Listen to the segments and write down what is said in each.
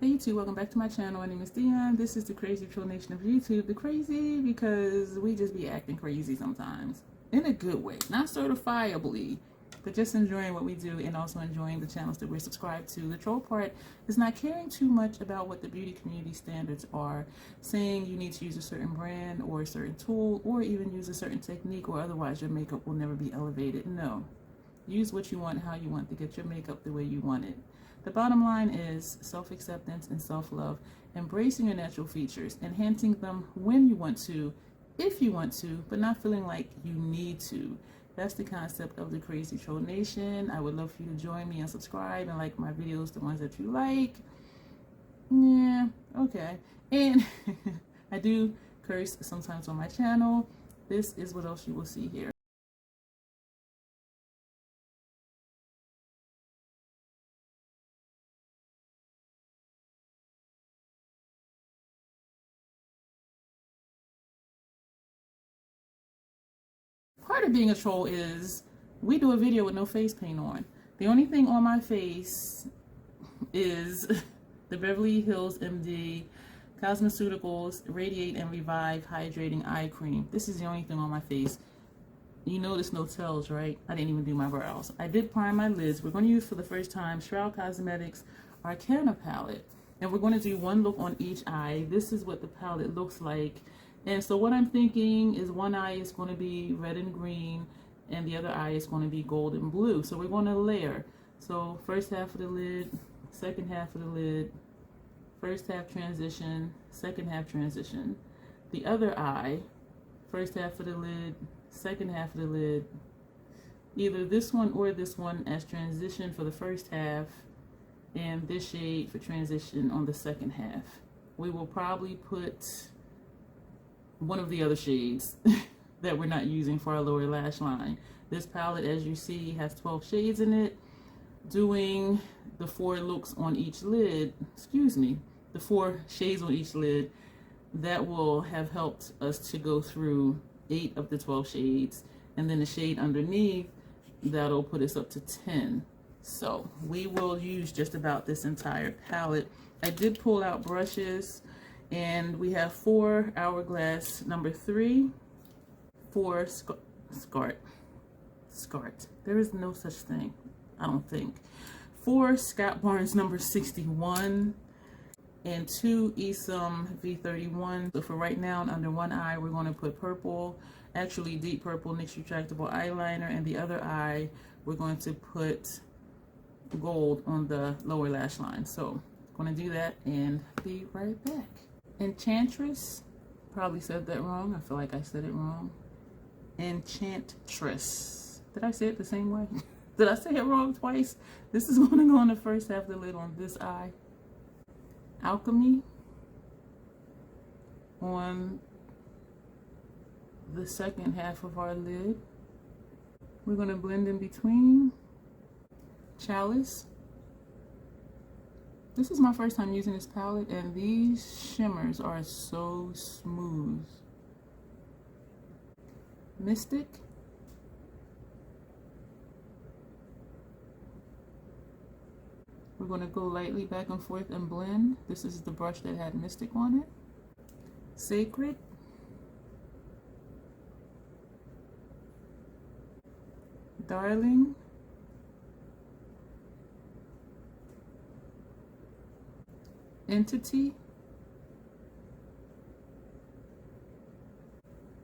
Hey YouTube, welcome back to my channel. My name is Dion. This is the crazy troll nation of YouTube. The crazy because we just be acting crazy sometimes. In a good way. Not certifiably, but just enjoying what we do and also enjoying the channels that we're subscribed to. The troll part is not caring too much about what the beauty community standards are. Saying you need to use a certain brand or a certain tool or even use a certain technique or otherwise your makeup will never be elevated. No. Use what you want, how you want to get your makeup the way you want it. The bottom line is self-acceptance and self-love, embracing your natural features, enhancing them when you want to, if you want to, but not feeling like you need to. That's the concept of the Crazy Troll Nation. I would love for you to join me and subscribe and like my videos, the ones that you like. Yeah, okay. And I do curse sometimes on my channel. This is what else you will see here. Part of being a troll is we do a video with no face paint on. The only thing on my face is the Beverly Hills MD Cosmeceuticals Radiate and Revive Hydrating Eye Cream. This is the only thing on my face. You notice no tells, right? I didn't even do my brows. I did prime my lids. We're going to use for the first time Shroud Cosmetics Arcana Palette. And we're going to do one look on each eye. This is what the palette looks like. And so what I'm thinking is one eye is going to be red and green and the other eye is going to be gold and blue. So we're going to layer. So first half of the lid, second half of the lid, first half transition, second half transition. The other eye, first half of the lid, second half of the lid, either this one or this one as transition for the first half and this shade for transition on the second half. We will probably put one of the other shades that we're not using for our lower lash line. This palette, as you see, has 12 shades in it. Doing the 4 looks on each lid, the 4 shades on each lid, that will have helped us to go through 8 of the 12 shades. And then the shade underneath, that'll put us up to 10. So we will use just about this entire palette. I did pull out brushes. And we have 4 Hourglass number 3, 4 Scart. There is no such thing, I don't think. 4 Scott Barnes number 61, and 2 Esom V31. So for right now, under one eye, we're going to put purple, actually deep purple NYX retractable eyeliner, and the other eye, we're going to put gold on the lower lash line. So I'm going to do that and be right back. Enchantress, probably said that wrong. I feel like I said it wrong. Enchantress. Did I say it the same way? Did I say it wrong twice? This is going to go on the first half of the lid on this eye. Alchemy on the second half of our lid. We're going to blend in between. Chalice. This is my first time using this palette, and these shimmers are so smooth. Mystic. We're going to go lightly back and forth and blend. This is the brush that had Mystic on it. Sacred. Darling. Entity,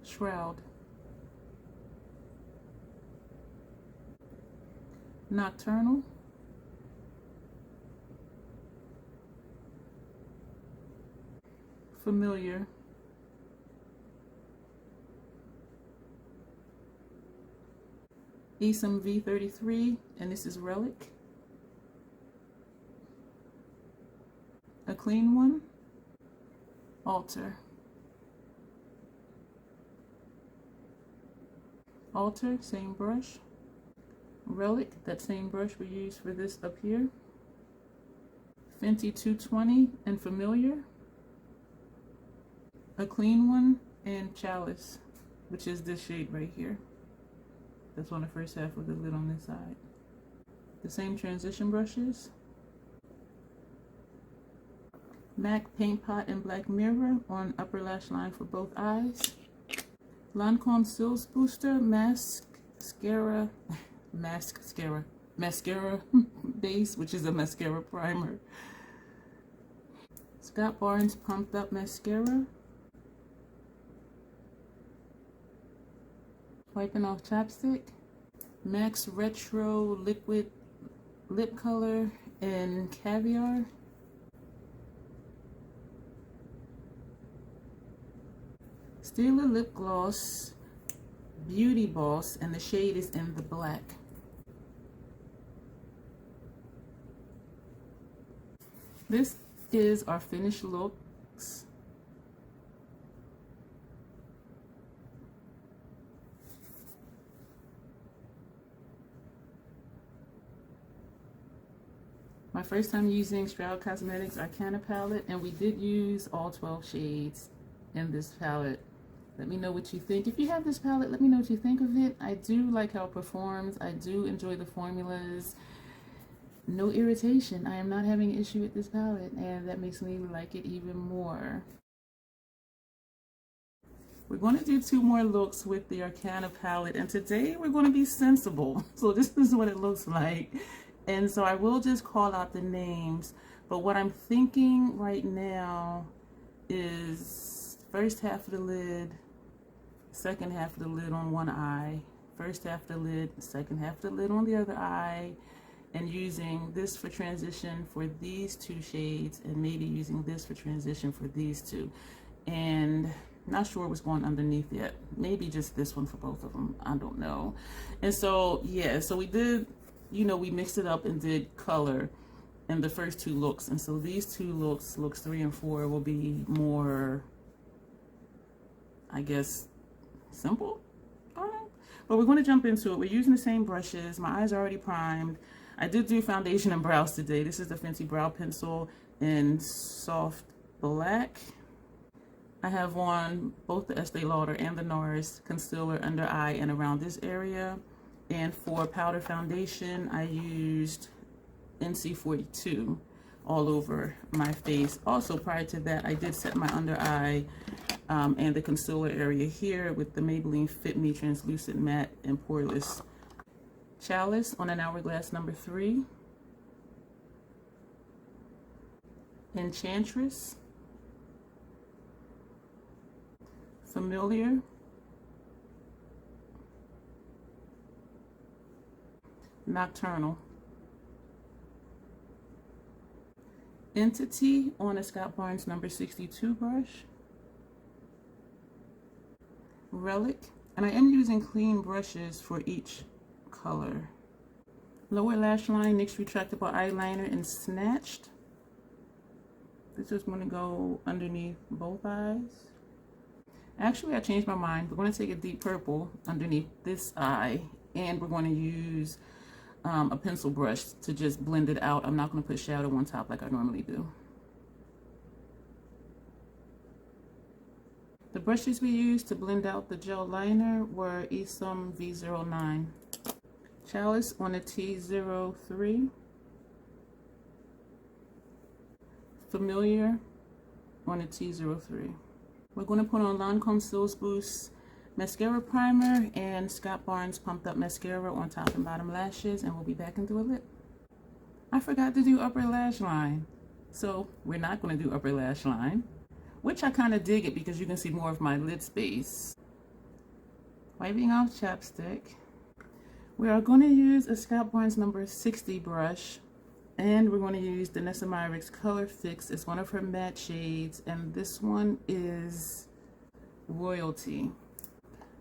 Shroud, Nocturnal, Familiar, Esom V33, and this is Relic. A clean one, Alter. Alter, same brush. Relic, that same brush we used for this up here. Fenty 220 and Familiar. A clean one, and Chalice, which is this shade right here. That's on the first half of the lid on this side. The same transition brushes. MAC Paint Pot and Black Mirror on upper lash line for both eyes. Lancome Sills Booster Mascara base, which is a mascara primer. Scott Barnes Pumped Up Mascara. Wiping off chapstick. MAC's Retro Liquid Lip Color in Caviar. Stila Lip Gloss Beauty Boss, and the shade is in the black. This is our finished looks. My first time using Shroud Cosmetics Arcana Palette, and we did use all 12 shades in this palette. Let me know what you think. If you have this palette, let me know what you think of it. I do like how it performs. I do enjoy the formulas. No irritation. I am not having an issue with this palette, and that makes me like it even more. We're going to do 2 more looks with the Arcana palette, and today we're going to be sensible. So this is what it looks like. And so I will just call out the names, but what I'm thinking right now is first half of the lid, second half of the lid on one eye, first half of the lid, second half of the lid on the other eye, and using this for transition for these 2 shades, and maybe using this for transition for these 2. And not sure what's going underneath yet. Maybe just this one for both of them. I don't know. And so, yeah, so we did, you know, we mixed it up and did color in the first 2 looks. And so these 2 looks 3 and 4, will be more, I guess, simple. I don't know. But we're going to jump into it. We're using the same brushes. My eyes are already primed. I did do foundation and brows today. This is the Fenty Brow Pencil in soft black. I have on both the Estee Lauder and the NARS concealer under eye and around this area. And for powder foundation, I used NC42 all over my face. Also, prior to that, I did set my under eye and the concealer area here with the Maybelline Fit Me Translucent Matte and Poreless Chalice on an Hourglass number 3. Enchantress. Familiar. Nocturnal. Entity on a Scott Barnes number 62 brush. Relic, and I am using clean brushes for each color. Lower lash line NYX retractable eyeliner in Snatched. This is going to go underneath both eyes. Actually, I changed my mind. We're going to take a deep purple underneath this eye, and we're going to use a pencil brush to just blend it out. I'm not going to put shadow on top like I normally do. The brushes we used to blend out the gel liner were Isom V09. Chalice on a T03. Familiar on a T03. We're going to put on Lancome Sills Boost Mascara Primer and Scott Barnes Pumped Up Mascara on top and bottom lashes, and we'll be back and do a lip. I forgot to do upper lash line, so we're not going to do upper lash line, which I kind of dig it because you can see more of my lid space. Wiping off chapstick. We are going to use a Scott Barnes number 60 brush, and we're going to use the Nessa Myricks Color Fix. It's one of her matte shades, and this one is Royalty.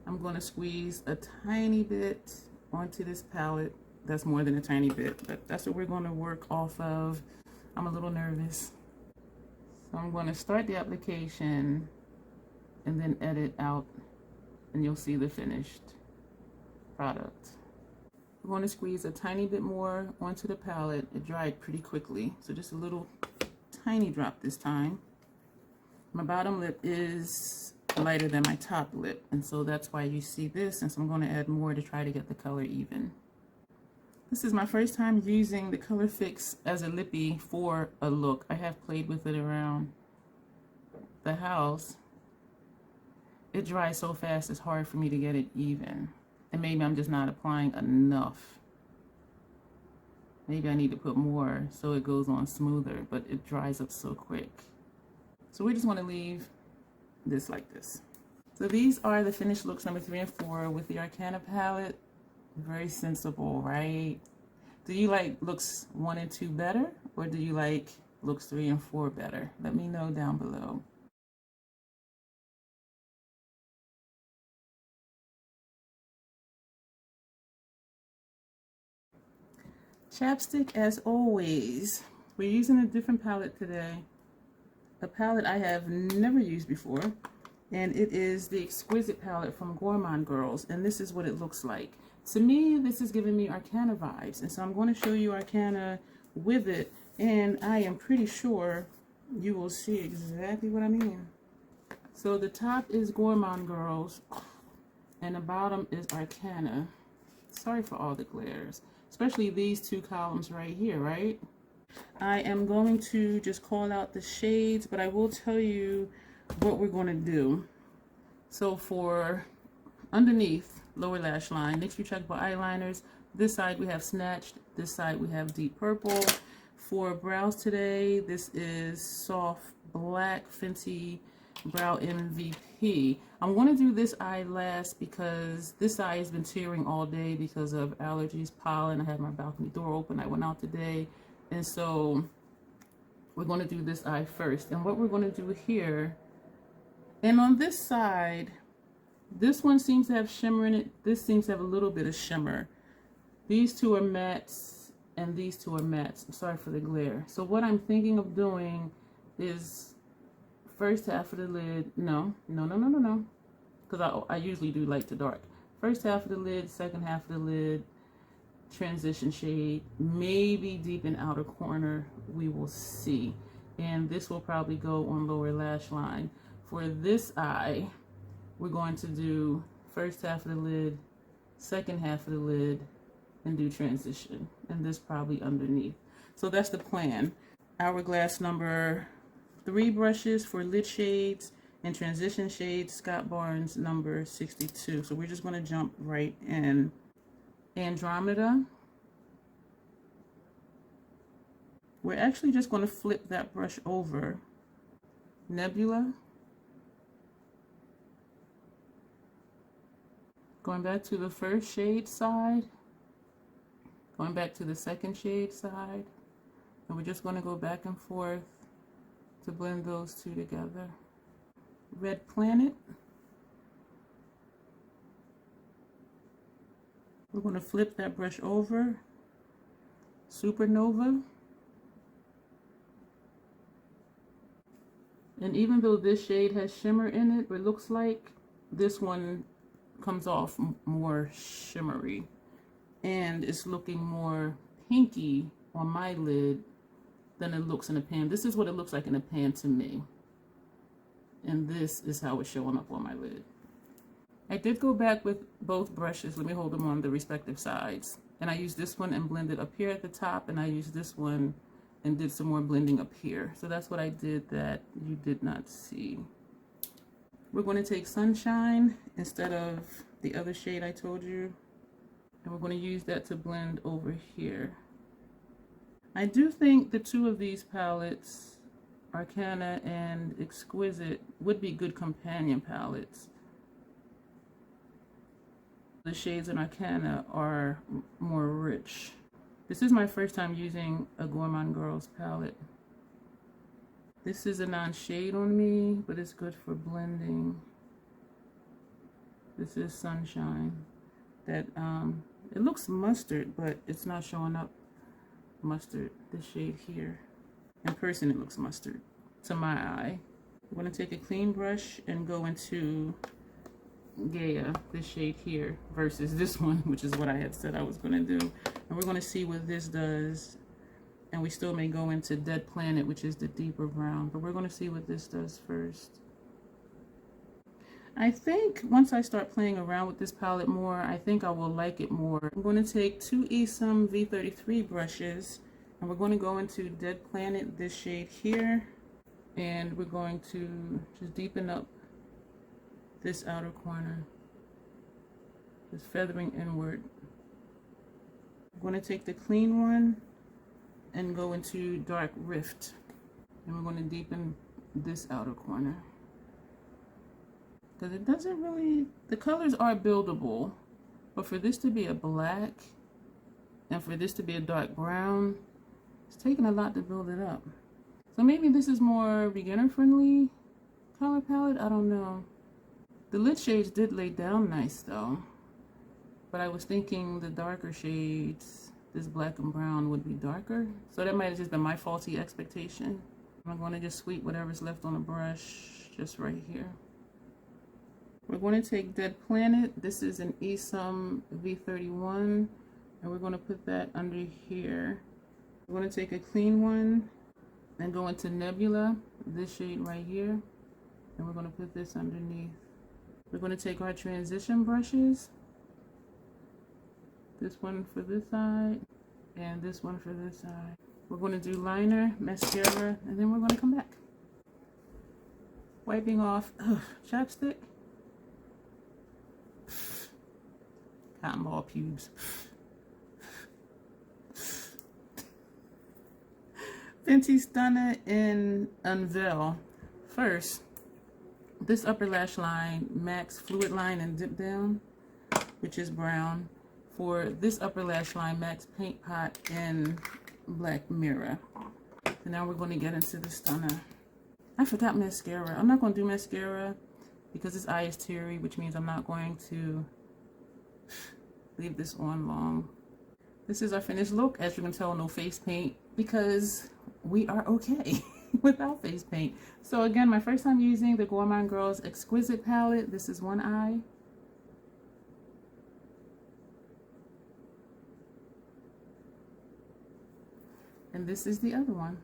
I'm going to squeeze a tiny bit onto this palette. That's more than a tiny bit, but that's what we're going to work off of. I'm a little nervous. So I'm going to start the application and then edit out, and you'll see the finished product. I'm going to squeeze a tiny bit more onto the palette. It dried pretty quickly, so just a little tiny drop this time. My bottom lip is lighter than my top lip, and so that's why you see this, and so I'm going to add more to try to get the color even. This is my first time using the Color Fix as a lippy for a look. I have played with it around the house. It dries so fast it's hard for me to get it even. And maybe I'm just not applying enough. Maybe I need to put more so it goes on smoother, but it dries up so quick. So we just want to leave this like this. So these are the finished looks number 3 and 4 with the Arcana palette. Very sensible, right? Do you like looks 1 and 2 better, or do you like looks 3 and 4 better? Let me know down below. Chapstick, as always. We're using a different palette today. A palette I have never used before, and it is the Exquisite palette from Gourmande Girls, and this is what it looks like. To me, this is giving me Arcana vibes, and so I'm going to show you Arcana with it, and I am pretty sure you will see exactly what I mean. So the top is Gourmande Girls, and the bottom is Arcana. Sorry for all the glares, especially these 2 columns right here, right? I am going to just call out the shades, but I will tell you what we're going to do. So for underneath lower lash line, NYX Retractable Eyeliners, this side we have Snatched, this side we have Deep Purple. For brows today, this is Soft Black Fenty Brow MVP. I'm going to do this eye last because this eye has been tearing all day because of allergies, pollen. I had my balcony door open. I went out today. And so we're going to do this eye first. And what we're going to do here, and on this side, this one seems to have shimmer in it. This seems to have a little bit of shimmer. These 2 are mattes and these 2 are mattes. I'm sorry for the glare. So what I'm thinking of doing is first half of the lid, no, because I usually do light to dark. First half of the lid, second half of the lid, transition shade, maybe deep in outer corner, we will see. And this will probably go on lower lash line. For this eye, we're going to do first half of the lid, second half of the lid, and do transition. And this probably underneath. So that's the plan. Hourglass number 3 brushes for lid shades and transition shades, Scott Barnes number 62. So we're just going to jump right in. Andromeda. We're actually just going to flip that brush over. Nebula. Going back to the first shade side. Going back to the second shade side. And we're just going to go back and forth to blend those 2 together. Red Planet. We're going to flip that brush over. Supernova. And even though this shade has shimmer in it, it looks like this one comes off more shimmery. And it's looking more pinky on my lid than it looks in a pan. This is what it looks like in a pan to me. And this is how it's showing up on my lid. I did go back with both brushes. Let me hold them on the respective sides. And I used this one and blended up here at the top, and I used this one and did some more blending up here. So that's what I did that you did not see. We're going to take Sunshine instead of the other shade I told you. And we're going to use that to blend over here. I do think the 2 of these palettes, Arcana and Exquisite, would be good companion palettes. The shades in Arcana are more rich. This is my first time using a Gourmande Girls palette. This is a non-shade on me, but it's good for blending. This is Sunshine. That it looks mustard, but it's not showing up mustard. This shade here. In person, it looks mustard to my eye. I'm going to take a clean brush and go into Gaia, this shade here, versus this one, which is what I had said I was going to do. And we're going to see what this does. And we still may go into Dead Planet, which is the deeper brown, but we're going to see what this does first. I think once I start playing around with this palette more, I think I will like it more. I'm going to take two Esum V33 brushes, and we're going to go into Dead Planet, this shade here, and we're going to just deepen up this outer corner, just feathering inward. I'm going to take the clean one and go into Dark Rift, and we're going to deepen this outer corner. Because it doesn't really, the colors are buildable, but for this to be a black and for this to be a dark brown, it's taking a lot to build it up. So maybe this is more beginner friendly color palette, I don't know. The lid shades did lay down nice though, but I was thinking the darker shades, this black and brown, would be darker. So that might have just been my faulty expectation. I'm going to just sweep whatever's left on the brush just right here. We're going to take Dead Planet. This is an Esum V31, and we're going to put that under here. We're going to take a clean one and go into Nebula, this shade right here, and we're going to put this underneath. We're going to take our transition brushes, this one for this side and this one for this side. We're going to do liner, mascara, and then we're going to come back. Wiping off chapstick. Cotton ball pubes. Fenty Stunner in Unveil. First, this upper lash line, Max Fluid Line and Dip Down, which is brown. For this upper lash line, Max Paint Pot in Black Mirror. So now we're going to get into the stunner. I forgot mascara. I'm not going to do mascara because this eye is teary, which means I'm not going to leave this on long. This is our finished look. As you can tell, no face paint because we are okay without face paint. So again, my first time using the Gourmande Girls Exquisite Palette. This is one eye. And this is the other one.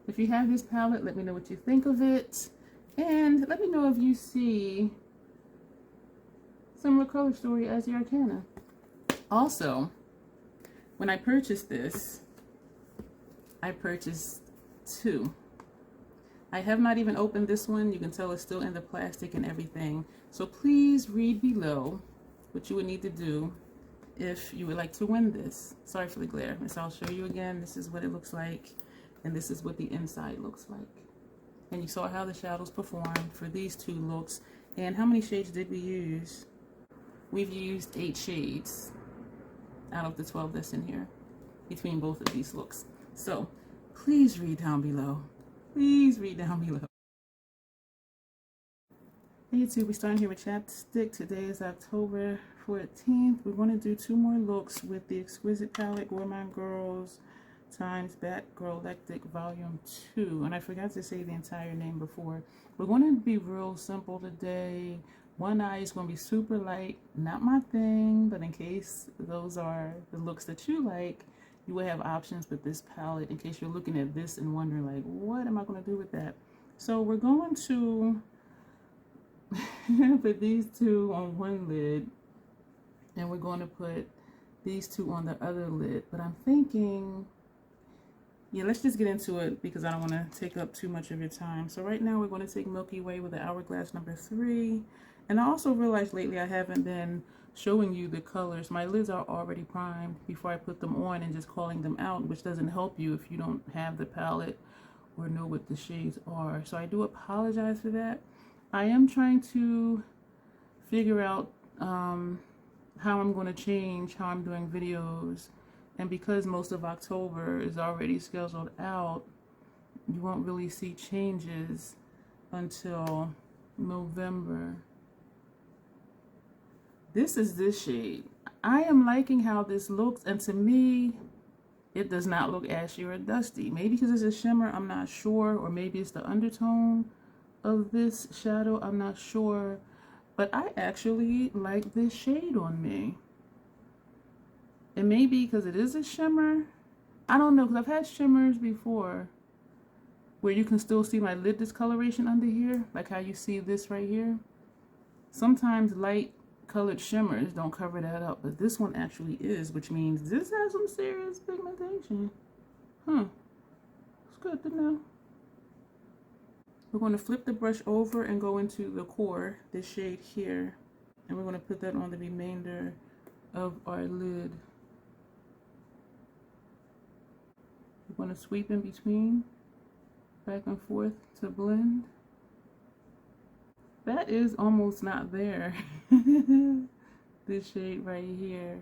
If you have this palette, let me know what you think of it. And let me know if you see similar color story as the Arcana. Also, when I purchased this, I purchased two. I have not even opened this one. You can tell it's still in the plastic and everything. So please read below what you would need to do if you would like to win this. Sorry for the glare. So I'll show you again. This is what it looks like, and this is what the inside looks like. And you saw how the shadows performed for these two looks. And how many shades did we use? We've used 8 shades out of the 12 that's in here between both of these looks. So please read down below. Please read down below. Hey YouTube, we're starting here with chapstick. Today is October 14th. We're going to do 2 more looks with the Exquisite Palette, Gourmande Girls times BatGirlekta Volume 2. And I forgot to say the entire name before. We're going to be real simple today. One eye is going to be super light. Not my thing, but in case those are the looks that you like, you will have options with this palette in case you're looking at this and wondering like, what am I going to do with that? So we're going to put these 2 on one lid, and we're going to put these 2 on the other lid. But I'm thinking, yeah, let's just get into it because I don't want to take up too much of your time. So right now we're going to take Milky Way with the Hourglass number 3. And I also realized lately I haven't been showing you the colors. My lids are already primed before I put them on and just calling them out, which doesn't help you if you don't have the palette or know what the shades are. So I do apologize for that. I am trying to figure out how I'm going to change how I'm doing videos. And because most of October is already scheduled out, you won't really see changes until November. This is this shade. I am liking how this looks, and to me, it does not look ashy or dusty. Maybe because it's a shimmer, I'm not sure, or maybe it's the undertone of this shadow, I'm not sure. But I actually like this shade on me. It may be because it is a shimmer. I don't know, because I've had shimmers before where you can still see my lid discoloration under here, like how you see this right here. Sometimes light colored shimmers don't cover that up, but this one actually is, which means this has some serious pigmentation. Huh, it's good to know. We're going to flip the brush over and go into the core, this shade here, and we're going to put that on the remainder of our lid. We're going to sweep in between, back and forth to blend. That is almost not there. This shade right here.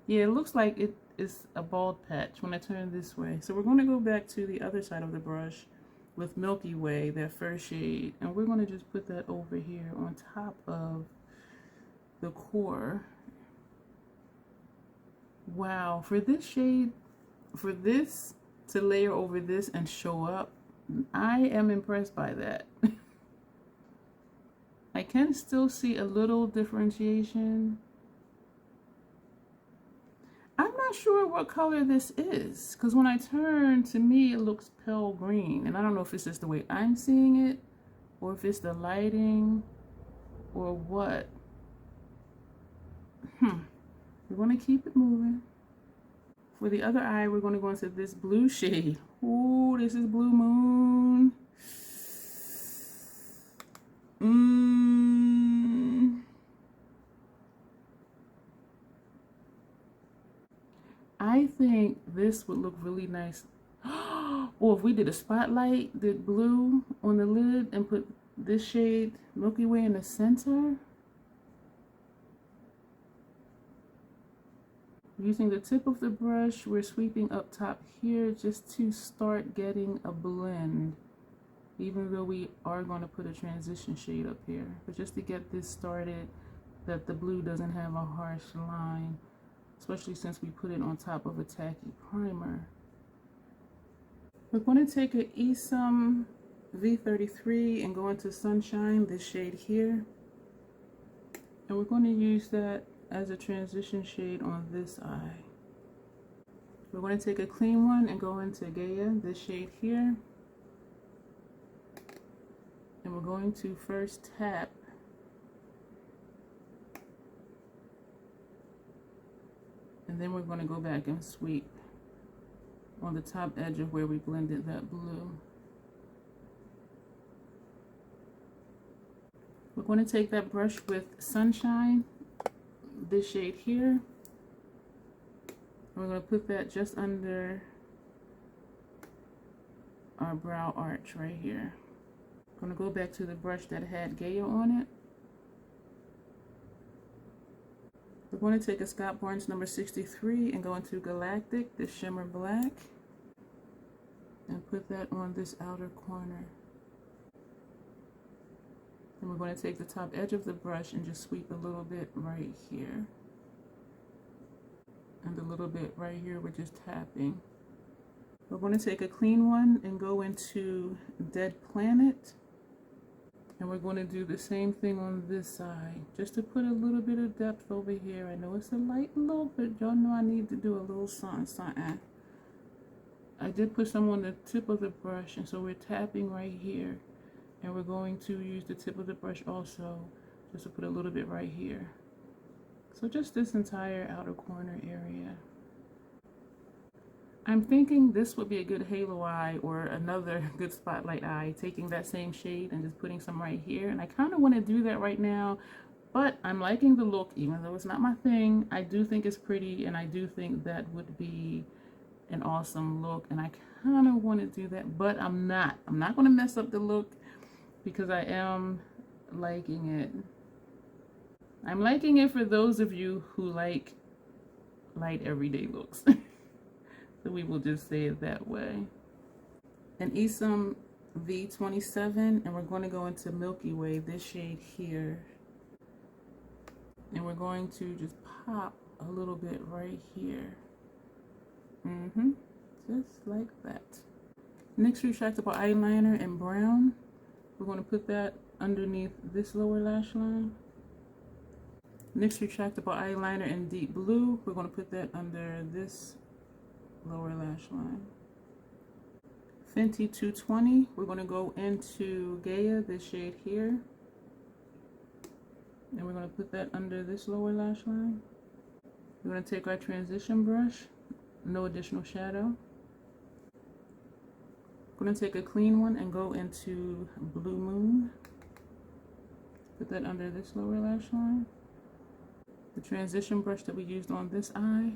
Yeah, it looks like it is a bald patch when I turn this way. So we're going to go back to the other side of the brush with Milky Way, that first shade, and we're going to just put that over here on top of the core. Wow, for this shade, for this to layer over this and show up, I am impressed by that. I can still see a little differentiation. I'm not sure what color this is, because when I turn, to me it looks pale green, and I don't know if it's just the way I'm seeing it, or if it's the lighting, or what. We're going to keep it moving. For the other eye, we're going to go into this blue shade. Ooh, this is Blue Moon. I think this would look really nice. Or if we did a spotlight, did blue on the lid and put this shade Milky Way in the center. Using the tip of the brush, we're sweeping up top here just to start getting a blend, even though we are going to put a transition shade up here, but just to get this started, that the blue doesn't have a harsh line, especially since we put it on top of a tacky primer. We're going to take an Esum V33 and go into Sunshine, this shade here, and we're going to use that as a transition shade on this eye. We're going to take a clean one and go into Gaia, this shade here, and we're going to first tap and then we're going to go back and sweep on the top edge of where we blended that blue. We're going to take that brush with Sunshine, this shade here, and we're going to put that just under our brow arch right here. I'm going to go back to the brush that had Gaia on it. We're going to take a Scott Barnes number 63 and go into Galactic, this shimmer black, and put that on this outer corner. And we're going to take the top edge of the brush and just sweep a little bit right here. And a little bit right here, we're just tapping. We're going to take a clean one and go into Dead Planet. And we're going to do the same thing on this side, just to put a little bit of depth over here. I know it's a light look, but y'all know I need to do a little something. I did put some on the tip of the brush, and so we're tapping right here. And we're going to use the tip of the brush also, just to put a little bit right here. So just this entire outer corner area. I'm thinking this would be a good halo eye or another good spotlight eye, taking that same shade and just putting some right here. And I kind of want to do that right now, but I'm liking the look, even though it's not my thing. I do think it's pretty, and I do think that would be an awesome look, and I kind of want to do that, but I'm not going to mess up the look, because I am liking it. I'm liking it for those of you who like light everyday looks. So we will just say it that way. An Esum V27, and we're going to go into Milky Way, this shade here. And we're going to just pop a little bit right here. Just like that. Next, retractable eyeliner in brown. We're going to put that underneath this lower lash line. NYX retractable eyeliner in deep blue. We're going to put that under this lower lash line. Fenty 220. We're going to go into Gaia, this shade here. And we're going to put that under this lower lash line. We're going to take our transition brush, no additional shadow. We're going to take a clean one and go into Blue Moon. Put that under this lower lash line. The transition brush that we used on this eye.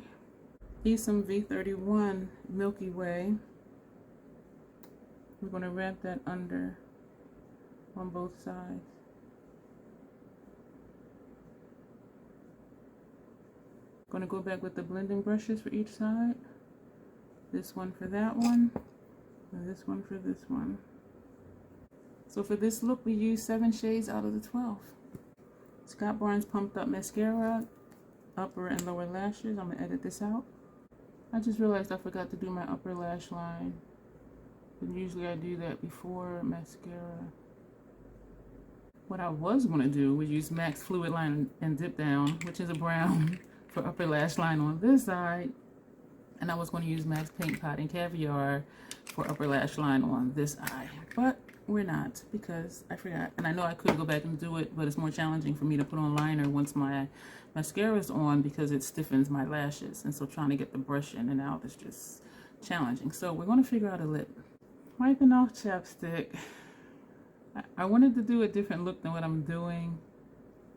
Use some V31 Milky Way. We're going to wrap that under on both sides. Going to go back with the blending brushes for each side. This one for that one, and this one for this one. So for this look, we used 7 shades out of the 12. Scott Barnes Pumped Up Mascara, upper and lower lashes. I'm going to edit this out. I just realized I forgot to do my upper lash line. And usually I do that before mascara. What I was going to do was use MAC's Fluid Line and Dip Down, which is a brown, for upper lash line on this side, and I was going to use MAC's Paint Pot and Caviar for upper lash line on this eye, but we're not because I forgot. And I know I could go back and do it, but it's more challenging for me to put on liner once my mascara is on because it stiffens my lashes, and so trying to get the brush in and out is just challenging. So we're going to figure out a lip. Wiping off chapstick. I wanted to do a different look than what I'm doing,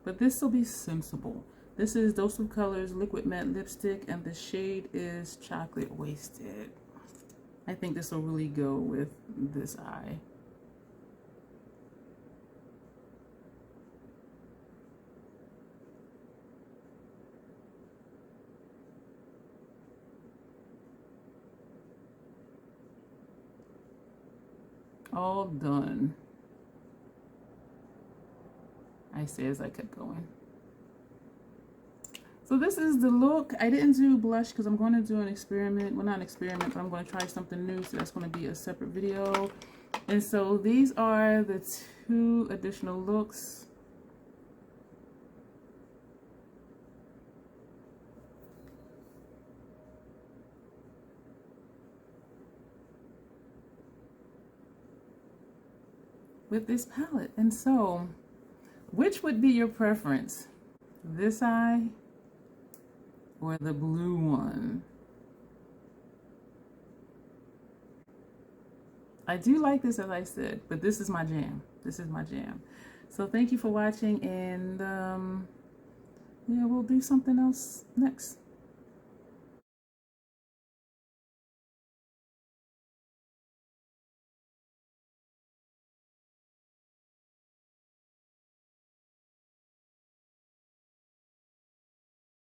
but this will be sensible. This is Dose of Colors Liquid Matte Lipstick, and the shade is Chocolate Wasted. I think this will really go with this eye. All done. I say as I kept going. So this is the look. I didn't do blush because I'm going to do an experiment. Well, not an experiment, but I'm going to try something new. So that's going to be a separate video. And so these are the 2 additional looks. With this palette. And so, which would be your preference? This eye or the blue one? I do like this, as I said, but this is my jam. This is my jam. So thank you for watching, and yeah, we'll do something else next.